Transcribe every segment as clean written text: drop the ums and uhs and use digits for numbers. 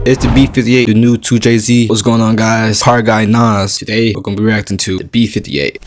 It's the B58, the new 2JZ. What's going on, guys? Car guy Nas. Today, we're gonna be reacting to the B58.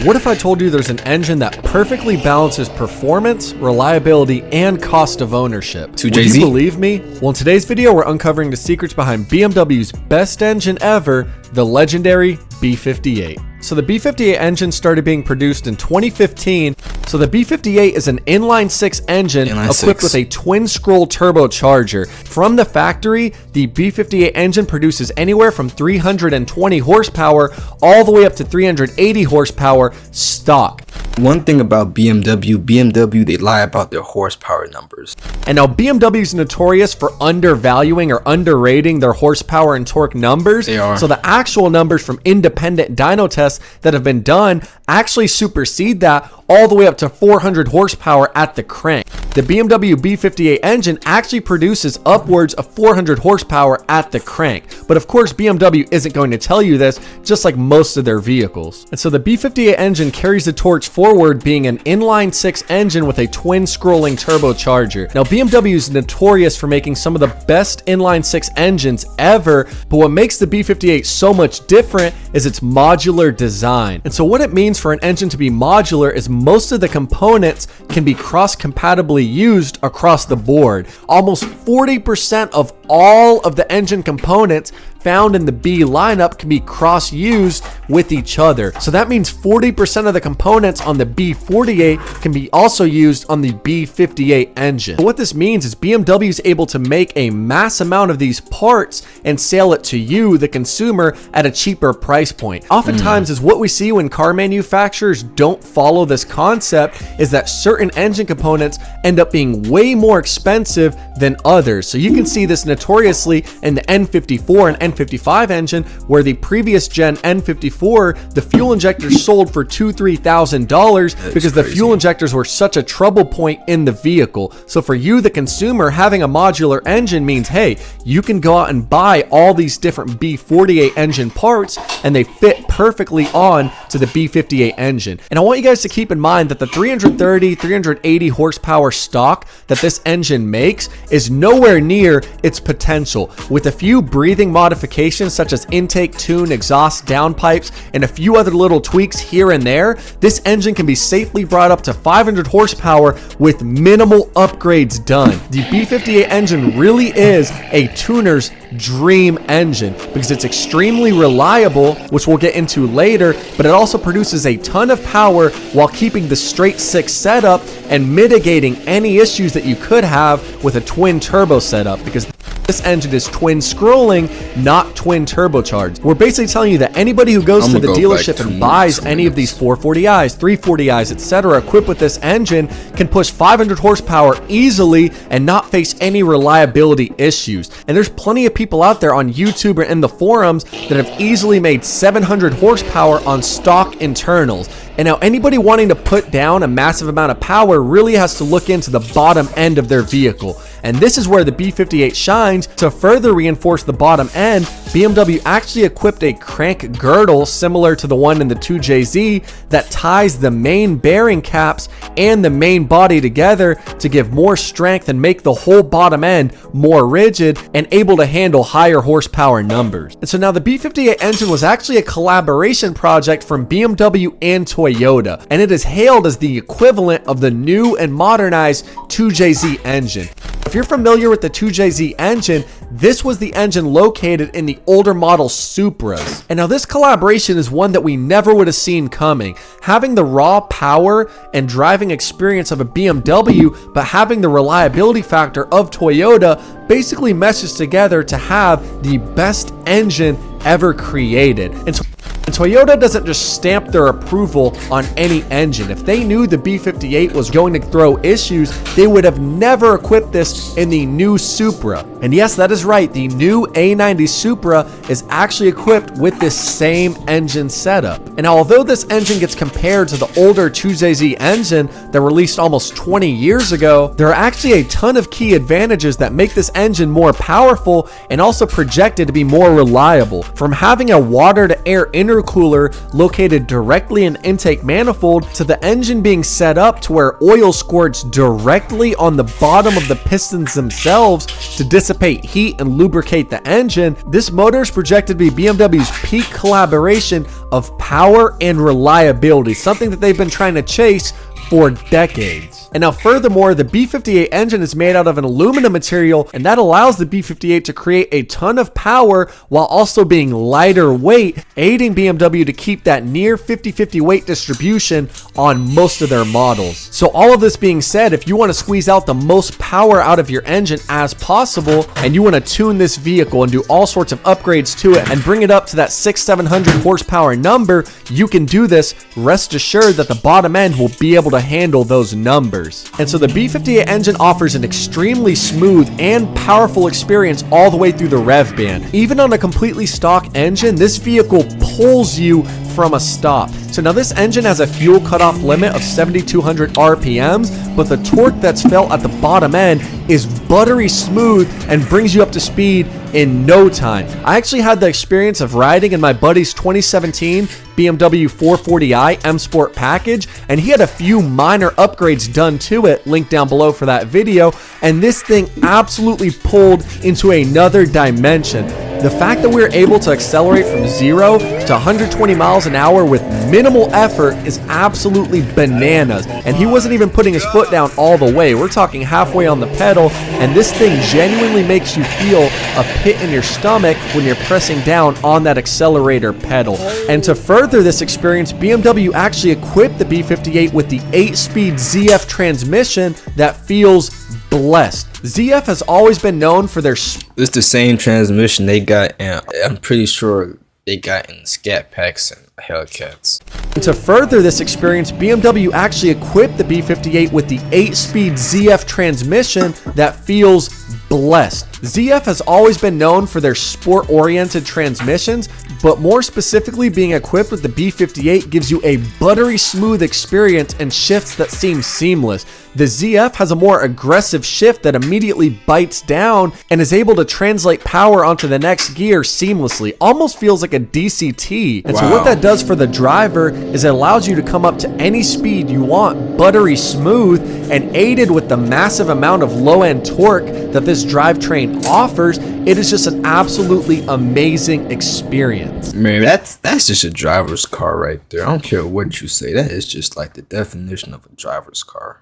What if I told you there's an engine that perfectly balances performance, reliability, and cost of ownership? 2JZ? Would you believe me? Well, in today's video, we're uncovering the secrets behind BMW's best engine ever, the legendary B58. So the B58 engine started being produced in 2015. So the B58 is an inline-6 engine equipped with a twin-scroll turbocharger. From the factory, the B58 engine produces anywhere from 320 horsepower all the way up to 380 horsepower stock. One thing about BMW, they lie about their horsepower numbers. And now BMW is notorious for undervaluing or underrating their horsepower and torque numbers. They are. So the actual numbers from independent dyno tests that have been done actually supersede that all the way up to 400 horsepower at the crank. The BMW B58 engine actually produces upwards of 400 horsepower at the crank. But of course, BMW isn't going to tell you this, just like most of their vehicles. And so the B58 engine carries the torch forward, being an inline-6 engine with a twin scrolling turbocharger. Now, BMW is notorious for making some of the best inline-6 engines ever, but what makes the B58 so much different is its modular design. And so what it means for an engine to be modular is most of the components can be cross-compatibly used across the board. Almost 40% of all of the engine components found in the B lineup can be cross-used with each other. So that means 40% of the components on the B48 can be also used on the B58 engine. What this means is BMW is able to make a mass amount of these parts and sell it to you, the consumer, at a cheaper price point. Oftentimes is what we see when car manufacturers don't follow this concept is that certain engine components end up being way more expensive than others. So you can see this notoriously in the N54 and N55 engine, where the previous gen N54, the fuel injectors sold for $2,000-$3,000 because the fuel injectors were such a trouble point in the vehicle. So for you, the consumer, having a modular engine means, hey, you can go out and buy all these different B48 engine parts and they fit perfectly on to the B58 engine. And I want you guys to keep in mind that the 330, 380 horsepower stock that this engine makes is nowhere near its potential. With a few breathing modifications such as intake, tune, exhaust, downpipes, and a few other little tweaks here and there, this engine can be safely brought up to 500 horsepower with minimal upgrades done. The B58 engine really is a tuner's dream engine because it's extremely reliable, which we'll get into later, but it also produces a ton of power while keeping the straight 6 setup and mitigating any issues that you could have with a twin turbo setup, because this engine is twin scrolling, not twin turbocharged. We're basically telling you that anybody who goes to the dealership and buys any of these 440i's, 340i's, etc. equipped with this engine can push 500 horsepower easily and not face any reliability issues. And there's plenty of people out there on YouTube or in the forums that have easily made 700 horsepower on stock internals. And now anybody wanting to put down a massive amount of power really has to look into the bottom end of their vehicle. And this is where the B58 shines. To further reinforce the bottom end, BMW actually equipped a crank girdle similar to the one in the 2JZ that ties the main bearing caps and the main body together to give more strength and make the whole bottom end more rigid and able to handle higher horsepower numbers. And so now the B58 engine was actually a collaboration project from BMW and Toyota, and it is hailed as the equivalent of the new and modernized 2JZ engine. If you're familiar with the 2JZ engine, this was the engine located in the older model Supras. And now this collaboration is one that we never would have seen coming. Having the raw power and driving experience of a BMW, but having the reliability factor of Toyota basically meshes together to have the best engine ever created. And Toyota doesn't just stamp their approval on any engine. If they knew the B58 was going to throw issues, they would have never equipped this in the new Supra. And yes, that is right, the new A90 Supra is actually equipped with this same engine setup. And now, although this engine gets compared to the older 2JZ engine that released almost 20 years ago, there are actually a ton of key advantages that make this engine more powerful and also projected to be more reliable. From having a water to air interface intercooler located directly in the intake manifold to the engine being set up to where oil squirts directly on the bottom of the pistons themselves to dissipate heat and lubricate the engine. This motor is projected to be BMW's peak collaboration of power and reliability, something that they've been trying to chase for decades. And now furthermore, the B58 engine is made out of an aluminum material, and that allows the B58 to create a ton of power while also being lighter weight, aiding BMW to keep that near 50-50 weight distribution on most of their models. So all of this being said, if you want to squeeze out the most power out of your engine as possible, and you want to tune this vehicle and do all sorts of upgrades to it and bring it up to that 600-700 horsepower number, you can do this. Rest assured that the bottom end will be able to handle those numbers. And so the B58 engine offers an extremely smooth and powerful experience all the way through the rev band. Even on a completely stock engine, this vehicle pulls you from a stop. So now this engine has a fuel cutoff limit of 7,200 RPMs, but the torque that's felt at the bottom end is buttery smooth and brings you up to speed in no time. I actually had the experience of riding in my buddy's 2017 BMW 440i M Sport package, and he had a few minor upgrades done to it, linked down below for that video, and this thing absolutely pulled into another dimension. The fact that we were able to accelerate from 0 to 120 miles an hour with minimal effort is absolutely bananas. And he wasn't even putting his foot down all the way. We're talking halfway on the pedal, and this thing genuinely makes you feel a pit in your stomach when you're pressing down on that accelerator pedal. And to further this experience, BMW actually equipped the B58 with the 8-speed ZF transmission that feels blessed. ZF has always been known for their... It's the same transmission they got, and I'm pretty sure they got in Scat Packs and Hellcats. And to further this experience, BMW actually equipped the B58 with the 8-speed ZF transmission that feels blessed. ZF has always been known for their sport-oriented transmissions, but more specifically, being equipped with the B58 gives you a buttery smooth experience and shifts that seem seamless. The ZF has a more aggressive shift that immediately bites down and is able to translate power onto the next gear seamlessly. Almost feels like a DCT. And so what that does for the driver is it allows you to come up to any speed you want, buttery smooth, and aided with the massive amount of low-end torque that this drivetrain offers, it is just an absolutely amazing experience. Man, that's just a driver's car right there. I don't care what you say. That is just like the definition of a driver's car.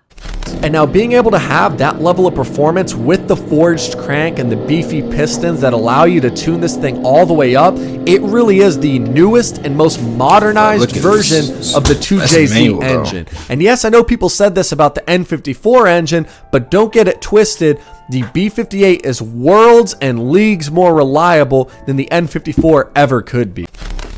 And now being able to have that level of performance with the forged crank and the beefy pistons that allow you to tune this thing all the way up, it really is the newest and most modernized version of the 2JZ engine. And yes, I know people said this about the N54 engine, but don't get it twisted. The B58 is worlds and leagues more reliable than the N54 ever could be.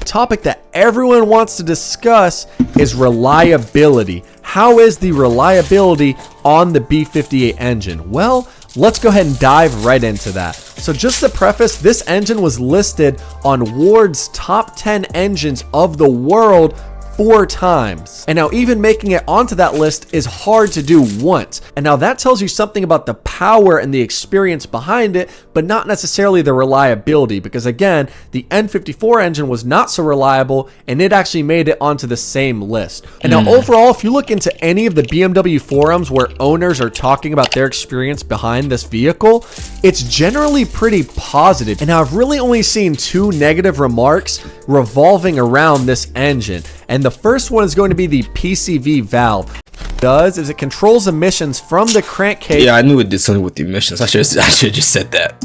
Topic that everyone wants to discuss is reliability. How is the reliability on the B58 engine? Well, let's go ahead and dive right into that. So just to preface, this engine was listed on Ward's top 10 engines of the world 4 times. And now even making it onto that list is hard to do once. And now that tells you something about the power and the experience behind it, but not necessarily the reliability, because again, the N54 engine was not so reliable and it actually made it onto the same list. And now overall, if you look into any of the BMW forums where owners are talking about their experience behind this vehicle, it's generally pretty positive. And now I've really only seen 2 negative remarks revolving around this engine. And the first one is going to be the PCV valve. What it does is it controls emissions from the crankcase. Yeah, I knew it did something with the emissions. I should have just said that.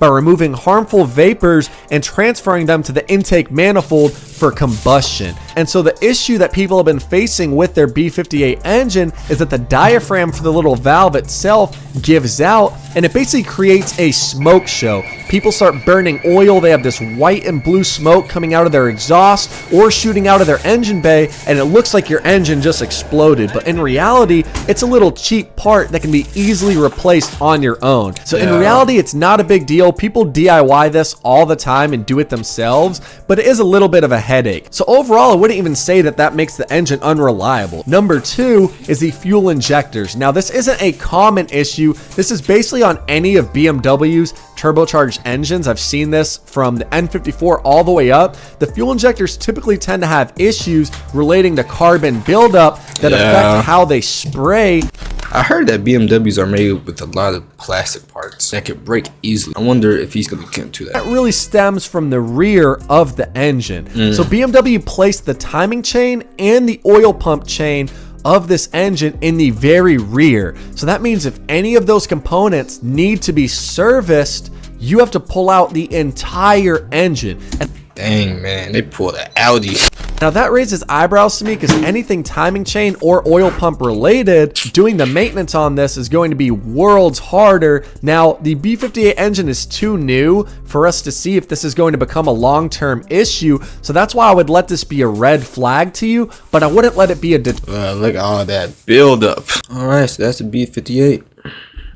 By removing harmful vapors and transferring them to the intake manifold for combustion. And so the issue that people have been facing with their B58 engine is that the diaphragm for the little valve itself gives out, and it basically creates a smoke show. People start burning oil, they have this white and blue smoke coming out of their exhaust or shooting out of their engine bay, and it looks like your engine just exploded. But in reality, it's a little cheap part that can be easily replaced on your own. So in reality, it's not a big deal. People DIY this all the time and do it themselves, but it is a little bit of a headache. So overall, I wouldn't wouldn't even say that that makes the engine unreliable. Number 2 is the fuel injectors. Now, this isn't a common issue. This is basically on any of BMW's turbocharged engines. I've seen this from the N54 all the way up. The fuel injectors typically tend to have issues relating to carbon buildup that affect how they spray. I heard that BMWs are made with a lot of plastic parts that could break easily. I wonder if he's going to get into that. That really stems from the rear of the engine. So BMW placed the timing chain and the oil pump chain of this engine in the very rear. So that means if any of those components need to be serviced, you have to pull out the entire engine. And dang, man, they pulled an Audi. now that raises eyebrows to me because anything timing chain or oil pump related, doing the maintenance on this is going to be worlds harder. Now, the B58 engine is too new for us to see if this is going to become a long-term issue. So that's why I would let this be a red flag to you, but I wouldn't let it be a Look at all that build-up. All right, so that's the B58.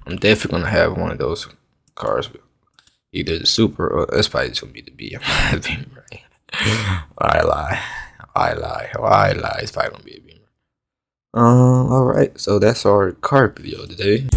I'm definitely going to have one of those cars. Either the Super or it's probably just going to be the Beamer. I lie. It's probably gonna be a Beamer. All right. So that's our car video today.